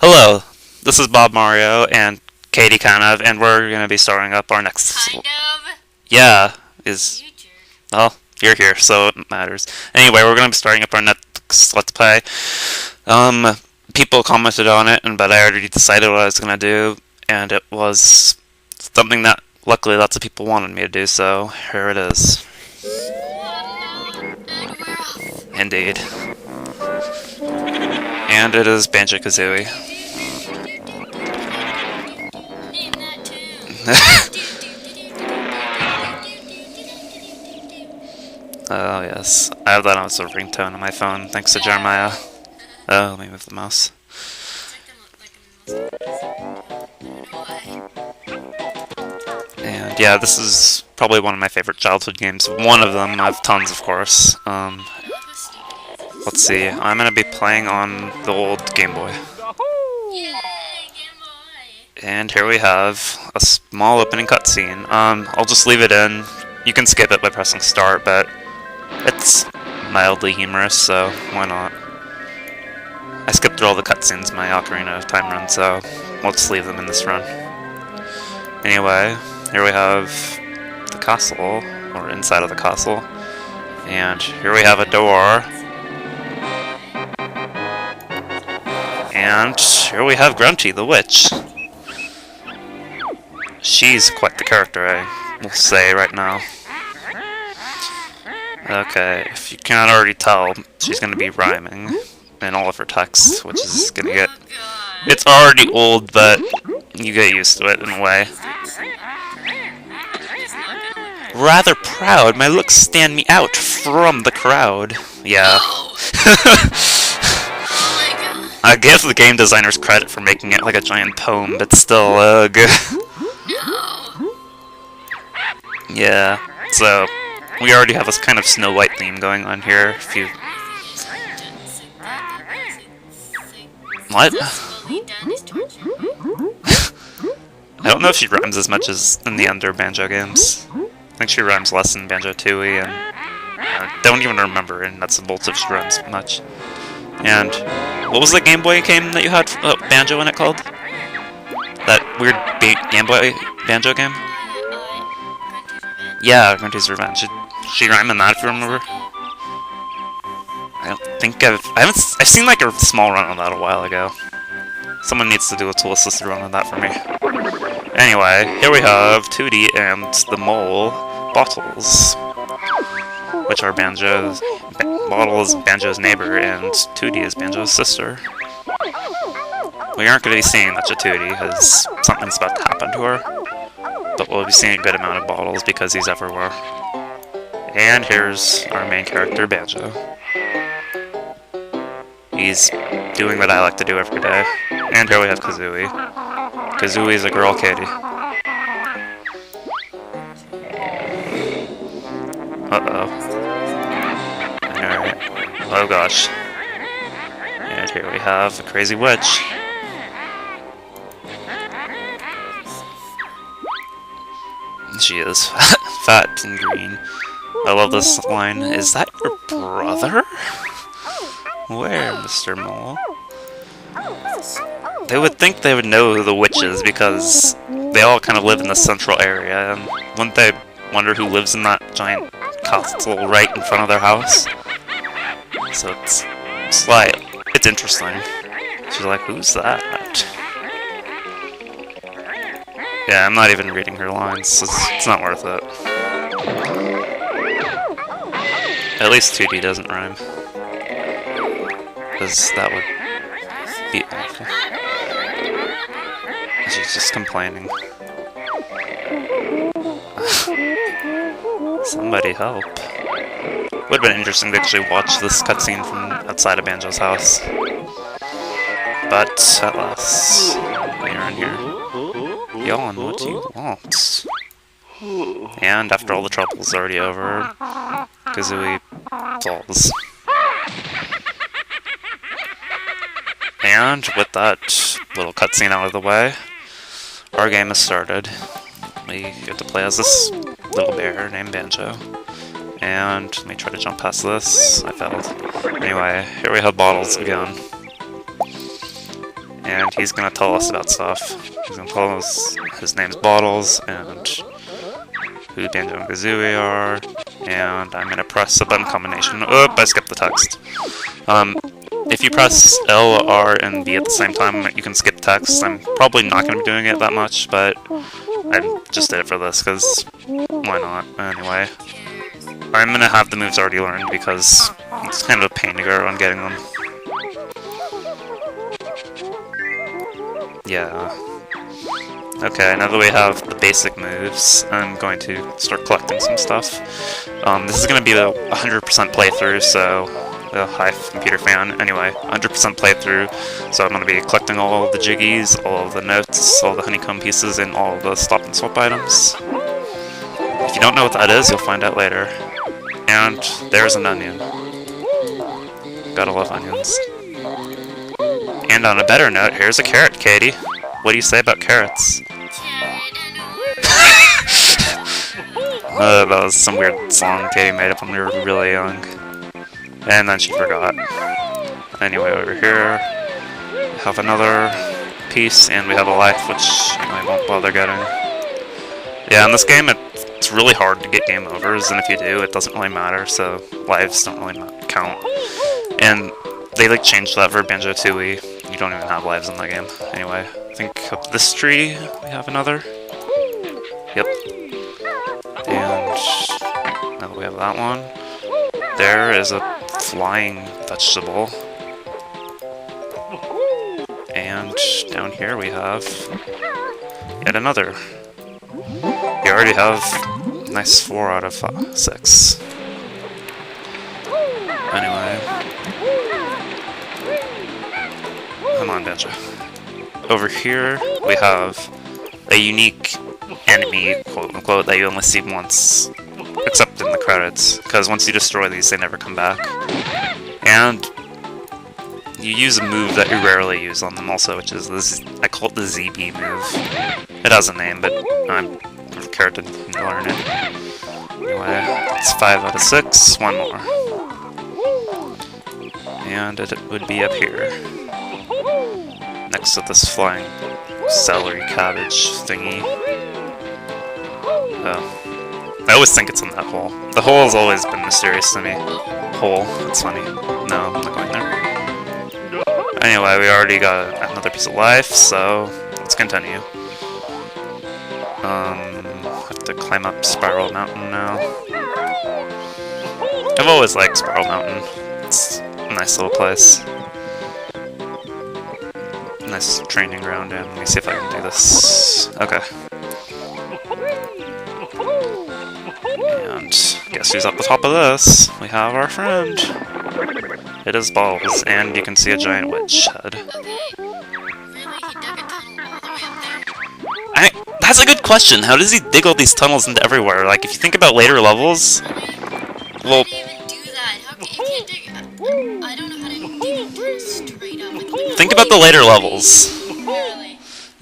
Hello, this is Bob Mario and Katie kind of, and we're gonna be starting up our next. Kind of. Yeah, is You jerk. well, you're here, so it matters. Anyway, we're gonna be starting up our next Let's Play. Um, People commented on it, but I already decided what I was gonna do, and it was something that luckily lots of people wanted me to do. So here it is. Indeed, and it is Banjo-Kazooie. Name that tune. Oh yes, I have that on as a ringtone on my phone, thanks to Jeremiah. Oh, let me move the mouse. And yeah, this is probably one of my favorite childhood games. One of them. I have tons, of course. Let's see. I'm gonna be playing on the old Game Boy. Yay, Game Boy. And here we have a small opening cutscene. I'll just leave it in. You can skip it by pressing start, but it's mildly humorous, so why not? I skipped through all the cutscenes my Ocarina of Time run, so we'll just leave them in this run. Anyway, here we have the castle, or inside of the castle, and here we have a door, and here we have Grunty the witch. She's quite the character, I will say right now. Okay, if you cannot already tell, she's going to be rhyming in all of her text, which is going to get... Oh, God. It's already old, but you get used to it in a way. Rather proud, my looks stand me out from the crowd. Yeah. Oh my God. I give the game designers credit for making it like a giant poem, but still, ugh. No. Yeah, so we already have this kind of Snow White theme going on here. If you... What? I don't know if she rhymes as much as in the other Banjo games. I think she rhymes less in Banjo-Tooie, and I don't even remember in Nuts and Bolts if she rhymes much. And what was the Game Boy game that you had Banjo in it called? That weird Game Boy Banjo game? Yeah, Grunty's Revenge. Did she rhyme in that if you remember? I don't think I've seen like a small run on that a while ago. Someone needs to do a tool assisted run on that for me. Anyway, here we have 2D and the mole Bottles, which are Banjo's... Bottle is Banjo's neighbor, and 2D is Banjo's sister. We aren't going to be seeing much of 2D, because something's about to happen to her. But we'll be seeing a good amount of Bottles, because he's everywhere. And here's our main character, Banjo. He's doing what I like to do every day. And here we have Kazooie. Kazooie's a girl kitty. Uh-oh. Alright. Oh gosh. And here we have a crazy witch. She is fat and green. I love this line. Is that your brother? Where, Mr. Mole? They would think they would know who the witch is because they all kind of live in the central area, and wouldn't they wonder who lives in that giant castle right in front of their house? So it's like, it's interesting. She's like, who's that? Yeah, I'm not even reading her lines, so it's not worth it. At least 2D doesn't rhyme. Because that would be awful. She's just complaining. Somebody help. Would have been interesting to actually watch this cutscene from outside of Banjo's house. But, at last, we are in here. Yawn, what do you want? And after all the trouble's already over, Kazooie falls. And with that little cutscene out of the way, our game has started. We get to play as this little bear named Banjo. And let me try to jump past this. I failed. Anyway, here we have Bottles again. And he's gonna tell us about stuff. He's gonna tell us his name's Bottles, and who Banjo and Kazooie are, and I'm gonna press a button combination. Oop, I skipped the text. If you press L, R, and B at the same time, you can skip text. I'm probably not gonna be doing it that much, but I just did it for this, because why not? Anyway. I'm gonna have the moves already learned, because it's kind of a pain to go around getting them. Yeah. Okay, now that we have the basic moves, I'm going to start collecting some stuff. This is going to be the 100% playthrough, so... hi, computer fan. Anyway, 100% playthrough, so I'm going to be collecting all of the jiggies, all of the notes, all the honeycomb pieces, and all the stop and swap items. If you don't know what that is, you'll find out later. And there's an onion. Gotta love onions. And on a better note, here's a carrot, Katie. What do you say about carrots? That was some weird song Katie made up when we were really young. And then she forgot. Anyway, over here, we have another piece, and we have a life, which I won't bother getting. Yeah, in this game, it's really hard to get game overs, and if you do, it doesn't really matter, so lives don't really count. And they like changed that for Banjo-Kazooie. You don't even have lives in that game. Anyway, I think up this tree we have another. Yep. And now that we have that one, there is a flying vegetable. And down here we have yet another. We already have a nice 4 out of 6. Anyway. Come on, Banjo. Over here, we have a unique enemy, quote-unquote, that you only see once, except in the credits, because once you destroy these, they never come back. And you use a move that you rarely use on them also, which is this, I call it the ZB move. It has a name, but I'm scared to learn it. Anyway, it's 5 out of 6, one more. And it would be up here. Next to this flying celery cabbage thingy. Oh. I always think it's in that hole. The hole has always been mysterious to me. Hole. That's funny. No, I'm not going there. Anyway, we already got another piece of life, so let's continue. Have to climb up Spiral Mountain now. I've always liked Spiral Mountain. It's a nice little place. Nice training ground, and let me see if I can do this. Okay. And guess who's at the top of this? We have our friend. It is Balls, and you can see a giant witch head. That's a good question. How does he dig all these tunnels into everywhere? Like, if you think about later levels, well, I don't know how to dig tunnels straight up. Think about the later levels.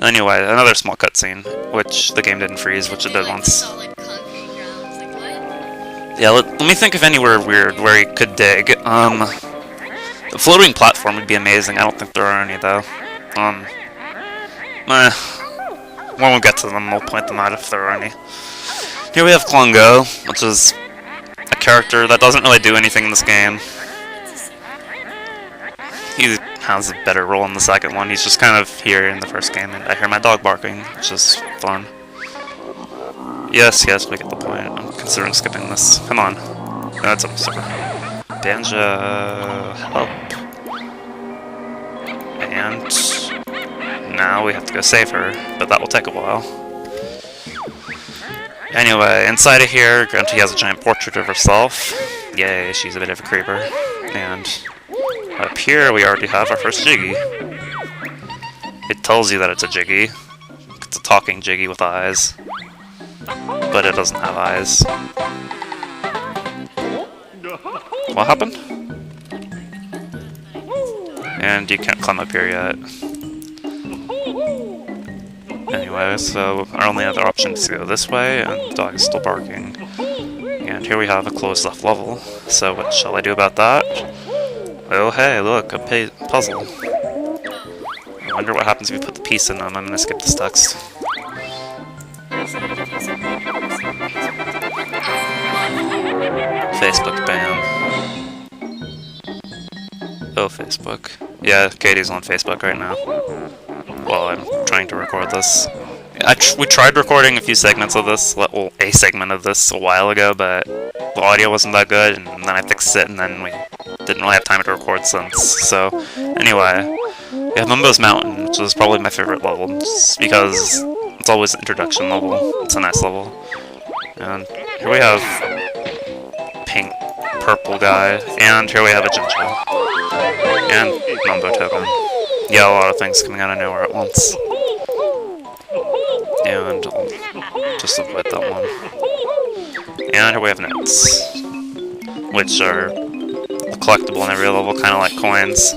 Anyway, another small cutscene, which the game didn't freeze, which it did once. Yeah, let me think of anywhere weird where he could dig. The floating platform would be amazing. I don't think there are any, though. When we get to them, we'll point them out if there are any. Here we have Klungo, which is a character that doesn't really do anything in this game. He has a better role in the second one. He's just kind of here in the first game, and I hear my dog barking, which is fun. Yes, we get the point. I'm considering skipping this. Come on. No, it's almost over. Banjo, help. And now we have to go save her, but that will take a while. Anyway, inside of here, Grunty has a giant portrait of herself. Yay, she's a bit of a creeper. And up here, we already have our first Jiggy. It tells you that it's a Jiggy. It's a talking Jiggy with eyes. But it doesn't have eyes. What happened? And you can't climb up here yet. Anyway, so our only other option is to go this way, and the dog is still barking. And here we have a closed off level. So what shall I do about that? Oh hey, look, a puzzle. I wonder what happens if you put the piece in them. I'm gonna skip this text. Facebook ban. Oh, Facebook. Yeah, Katie's on Facebook right now. Well, I'm trying to record this. We tried recording a few segments of this, well, a segment of this a while ago, but the audio wasn't that good, and then I fixed it, and then we didn't really have time to record since. So, anyway, we have Mumbo's Mountain, which is probably my favorite level, just because it's always an introduction level. It's a nice level. And here we have pink, purple guy, and here we have a Jinjo. And Mumbo token. Yeah, a lot of things coming out of nowhere at once. And I'll just avoid that one. And here we have notes, which are collectible in every level, kind of like coins.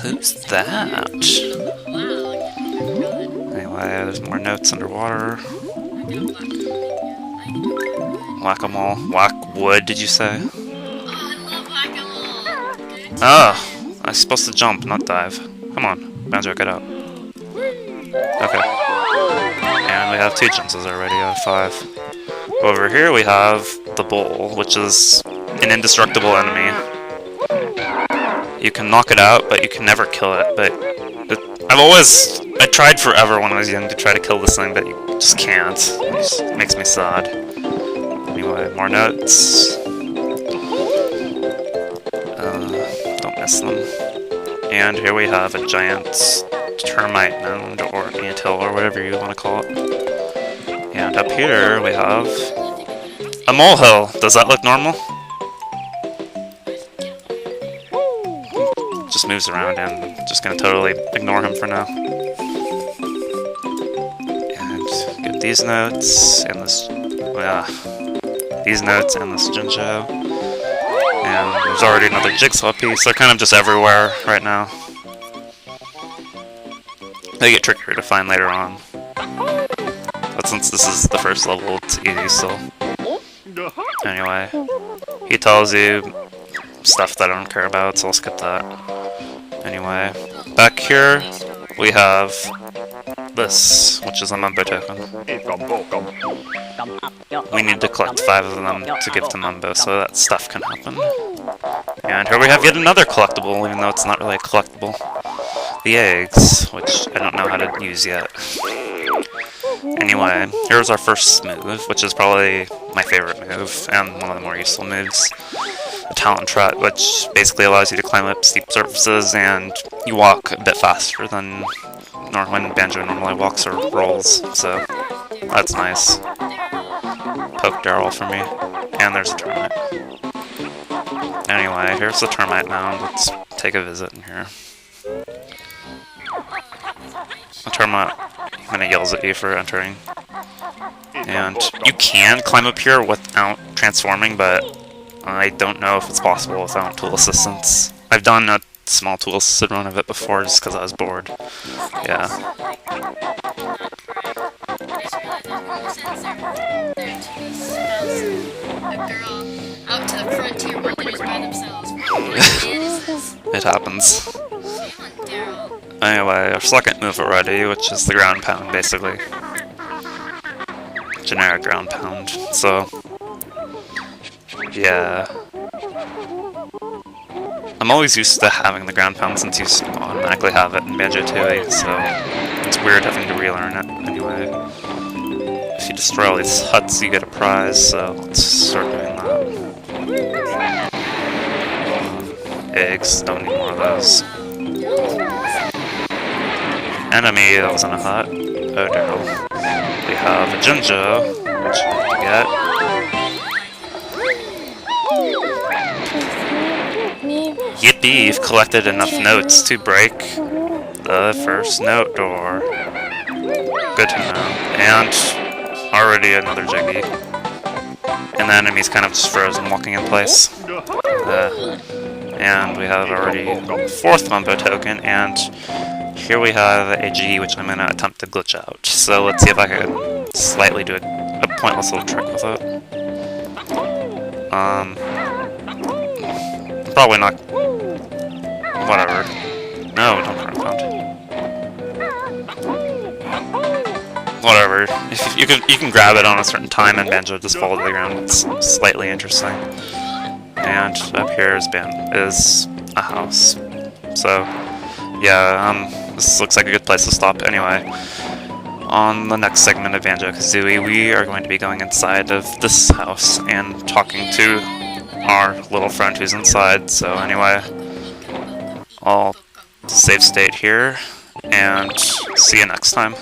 Who's that? Anyway, there's more notes underwater. Whack-a-mole. Whack wood, did you say? Oh, I'm supposed to jump, not dive. Come on, Banjo, get out. Okay. And we have 2 Jinjos already out of 5. Over here we have the bull, which is an indestructible enemy. You can knock it out, but you can never kill it. But I tried forever when I was young to try to kill this thing, but you just can't. It just makes me sad. Anyway, more notes. Don't miss them. And here we have a giant termite mound, or anthill, or whatever you want to call it. And up here we have a molehill. Does that look normal? Just moves around, and I'm just gonna totally ignore him for now. And get these notes, and this... these notes, and this Jinjo. And there's already another jigsaw piece. They're kind of just everywhere right now. They get trickier to find later on. But since this is the first level, it's easy still. Anyway, he tells you stuff that I don't care about, so I'll skip that. Anyway, back here we have this, which is a Mumbo token. We need to collect 5 of them to give to Mumbo, so that stuff can happen. And here we have yet another collectible, even though it's not really a collectible. The eggs, which I don't know how to use yet. Anyway, here's our first move, which is probably my favorite move, and one of the more useful moves. The Talent Trot, which basically allows you to climb up steep surfaces, and you walk a bit faster than when Banjo normally walks or rolls, so that's nice. Poke Daryl for me. And there's a termite. Anyway, here's the termite mound. Let's take a visit in here. The termite kind of yells at you for entering. And you can climb up here without transforming, but I don't know if it's possible without tool assistance. I've done a small tool assisted run of it before just because I was bored. Yeah. Out to the frontier wilderness by themselves. It happens. Anyway, our second move already, which is the ground pound, basically. Generic ground pound. So, yeah. I'm always used to having the ground pound since you automatically have it in Banjo-Kazooie, so it's weird having to relearn it. Anyway, if you destroy all these huts, you get a prize, so let's start doing that. Eggs, don't need more of those. Enemy that was in a hut. Oh, Daryl. We have a Jinjo, which you have to get. Yippee, you've collected enough notes to break the first note door. Good to know. And already another Jiggy. And the enemy's kind of just frozen, walking in place. And we have already a 4th Mumbo token, and here we have a G, which I'm going to attempt to glitch out. So let's see if I can slightly do a pointless little trick with it. Probably not Whatever. No, don't turn around. Whatever. If you can grab it on a certain time and Banjo just fall to the ground. It's slightly interesting. And up here is a house. So yeah, this looks like a good place to stop anyway. On the next segment of Banjo-Kazooie, we are going to be going inside of this house and talking to our little friend who's inside. So anyway, I'll save state here, and see you next time.